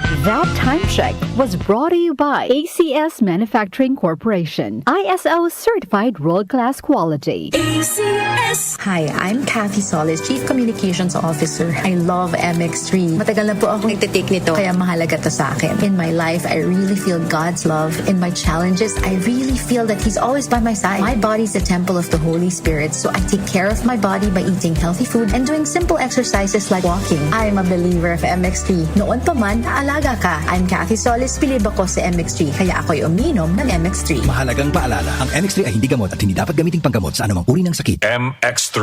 That time check was brought to you by ACS Manufacturing Corporation, ISO certified world-class quality. ACS. Hi, I'm Kathy Solis, Chief Communications Officer. I love MX3. Matagal na po ako nagtitake nito, kaya mahalaga to sa akin. In my life, I really feel God's love. In my challenges, I really feel that He's always by my side. My body's the temple of the Holy Spirit, so I take care of my body by eating healthy food and doing simple exercises like walking. I'm a believer of MX3. Noon pa man, naalaga ka. I'm Kathy Solis, bilib ako sa MX3, kaya ako'y uminom ng MX3. Mahalagang paalala, ang MX3 ay hindi gamot at hindi dapat gamiting panggamot sa anumang uri ng sakit. MX3.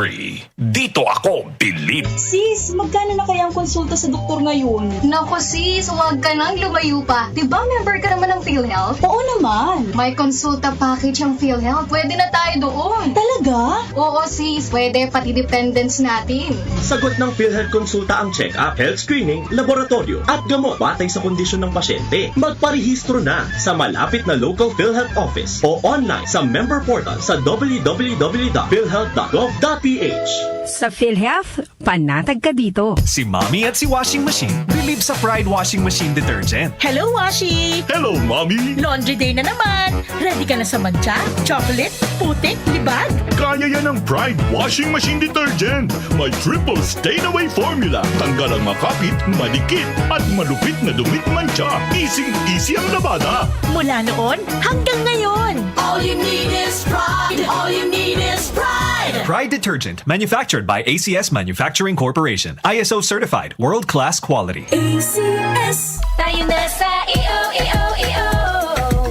Dito ako bilib. Sis, magkano na kaya ang konsulta sa doktor ngayon? Naku sis, huwag ka nang lumayo pa. Diba member ka naman ng PhilHealth? Oo naman. May konsulta package ang PhilHealth. Pwede na tayo doon. Talaga? Oo sis, pwede pati dependents natin. Sagot ng PhilHealth Konsulta ang check-up, health screening, laboratorio at gamot batay sa kondisyon ng pasyente. Magparehistro na sa malapit na local PhilHealth office o online sa member portal sa www.philhealth.gov.ph. Sa PhilHealth, panatag ka dito. Si Mommy at si Washing Machine. Believe sa Pride Washing Machine Detergent. Hello, Washi! Hello, Mommy! Laundry day na naman! Ready ka na sa mancha, chocolate, putik, libag? Kaya yan ang Pride Washing Machine Detergent. May triple stain-away formula. Tanggal ang makapit, malikit, at malupit na dumit mancha. Easy ang labada. Mula noon hanggang ngayon. All you need is pride. All you need is pride. Pride Detergent, manufactured by ACS Manufacturing Corporation. ISO certified, world-class quality. ACS. Tayo na sa EO.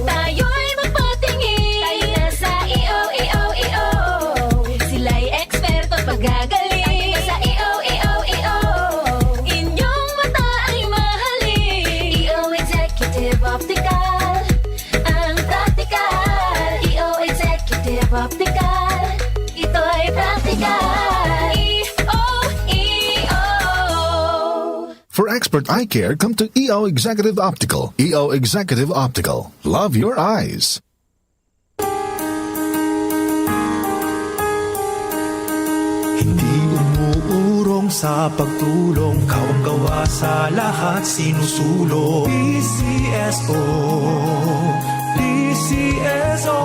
Tayo'y magpatingin. Tayo na sa EO. Sila'y eksperto at magagaling. Tayo na sa EO. Inyong mata ay mahalin. EO Executive Optical. Ang practical. EO Executive Optical. Ito'y practical. EO. For expert eye care, come to EO Executive Optical. EO Executive Optical. Love your eyes. Hindi umuurong sa pagtulong, kawang gawa sa lahat sinusulong. PCSO, PCSO.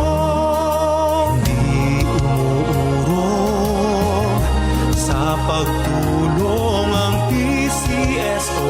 Hindi umuurong sa pagtulong ang PCSO.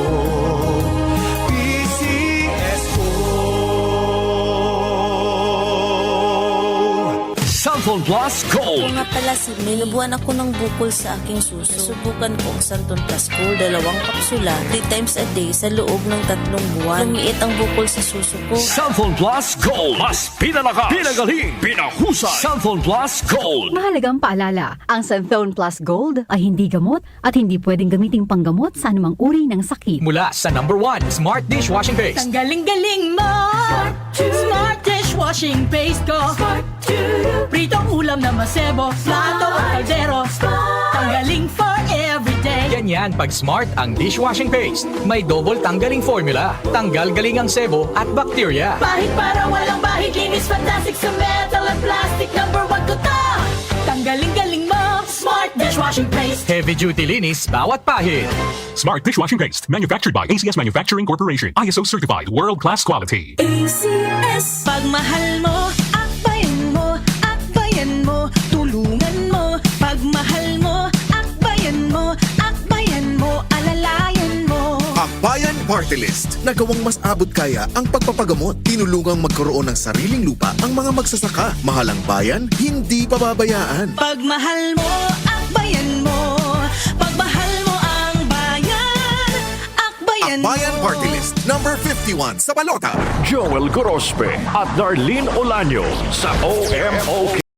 Cellphone Plus Gold. Nga pala, Sid, may nabuhan ako ng bukol sa aking suso. Subukan ko ang Santon Plus Gold, 2 kapsula, 3 times a day sa loob ng 3 buwan. Lumiit ang bukol sa suso ko. Cellphone Plus Gold. Mas pinalakas, pinagaling, pinahusay. Cellphone Plus Gold. Mahalagang paalala, ang Santhone Plus Gold ay hindi gamot at hindi pwedeng gamiting panggamot sa anumang uri ng sakit. Mula sa #1 Smart Dishwashing Paste. Ang galing-galing mo! Smart dishwashing paste ko. Pritong ulam na masebo, plato at kaldero. Tanggaling for everyday. Ganyan pag Smart ang dishwashing paste. May double tanggaling formula. Tanggal galing ang sebo at bacteria. Bahid para walang bahid, linis fantastic sa metal at plastic. #1 ko to! Tanggaling-galing mo, Smart dishwashing paste. Heavy duty linis bawat pahid. Smart Dishwashing Paste. Manufactured by ACS Manufacturing Corporation. ISO certified, world-class quality. ACS. Pagmahal mo, akbayan mo, akbayan mo, tulungan mo. Pagmahal mo, akbayan mo, akbayan mo, alalayan mo. Akbayan Party List. Nagawang mas abot kaya ang pagpapagamot. Tinulungang magkaroon ng sariling lupa ang mga magsasaka. Mahalang bayan, hindi pababayaan. Pagmahal mo, akbayan mo. Pagmahal mo ang bayan, akbayan mo. Akbayan Party List, number 51 sa balota. Joel Gorospe at Darlene Olaño sa OMOK.